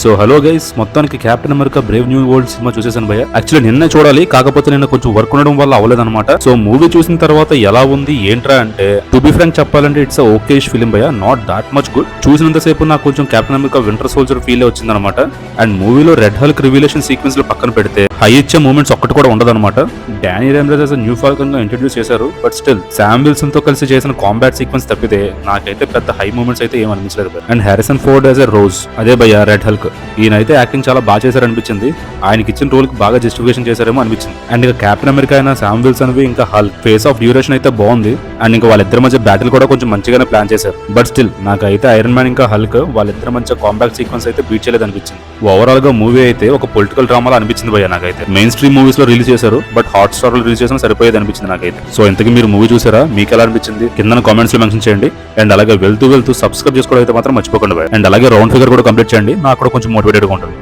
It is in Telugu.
సో హలో గైస్, మొత్తానికి Captain America Brave New World సినిమా చూసేసాను భయ్య. యాక్చువల్లీ నిన్నే చూడాలి, కాకపోతే నిన్న కొంచెం వర్క్ ఉండడం వల్ల అవ్వలేదన్నమాట. సో మూవీ చూసిన తర్వాత ఎలా ఉంది ఏంట్రా అంటే, టు బి ఫ్రాంక్ చెప్పాలంటే ఇట్స్ ఓకేష్ ఫిలిం భయ్య, నాట్ దాట్ మచ్ గుడ్. చూసినంతసేపు నాకు కొంచెం captain America winter soldier feel వచ్చిందనమాట. అండ్ మూవీలో రెడ్ హల్క్ రివీలేషన్ సీక్వెన్స్ లో పక్కన పెడితే హై ఇచ్చే మూమెంట్స్ ఒక్కటి కూడా ఉండదన్నమాట. డానీ రేమ్రెస్ న్యూ ఫాల్కన్ గా ఇంట్రడ్యూస్ చేశారు, బట్ స్టిల్ శామ్ విల్సన్ తో కలిసి చేసిన కాంబాట్ సీక్వెన్స్ తప్పితే నాకైతే పెద్ద హై మూమెంట్స్ అయితే ఏం అనిపించలేదు. And Harrison Ford as a rose, అదే భయ్య రెడ్ హల్క్, ఈయనైతే యాక్టింగ్ చాలా బాగా చేశారు అనిపించింది. ఆయనకి ఇచ్చిన రోల్ కి బాగా జస్టిఫికేషన్ చేశారేమో అనిపించింది. అండ్ ఇక కెప్టెన్ అమెరికా అయినా శామ్ విల్సన్ ఇంకా హల్క్ ఫేస్ ఆఫ్ డ్యూరేషన్ అయితే బాగుంది. అండ్ ఇంకా వాళ్ళిద్దరి మధ్య బ్యాటిల్ కూడా కొంచెం మంచిగానే ప్లాన్ చేశారు. బట్ స్టిల్ నాకైతే ఐరన్ మ్యాన్ ఇంకా హల్క్ వాళ్ళిద్దరి మధ్య కాంబాక్ట్ సీక్వెన్స్ అయితే బీట్ చేయలేదు అనిపించింది. ఓవరాల్ గా మూవీ అయితే ఒక పొలిటికల్ డ్రామాలో అనిపించింది భయ్య నాకైతే. మెయిన్ స్ట్రీమ్ మూవీస్ లో రిలీజ్ చేశారు, బట్ హాట్ స్టార్ లో రిలీజ్ చేసిన సరిపోయేది అనిపించింది నాకైతే. సో ఇంతకీ మీరు మూవీ చూసారా? మీకు ఎలా అనిపించింది కింద కామెంట్స్ లో మెన్షన్ చేయండి. అండ్ అలాగే వెళ్తూ సబ్స్క్రైబ్ చేసుకోవడం అయితే మాత్రం మర్చిపోకండి. అండ్ అలాగే రౌండ్ ఫిగర్ కూడా కంప్లీట్ చేయండి, నాకు కూడా కొంచెం మోటివేటెడ్ గా ఉంటుంది.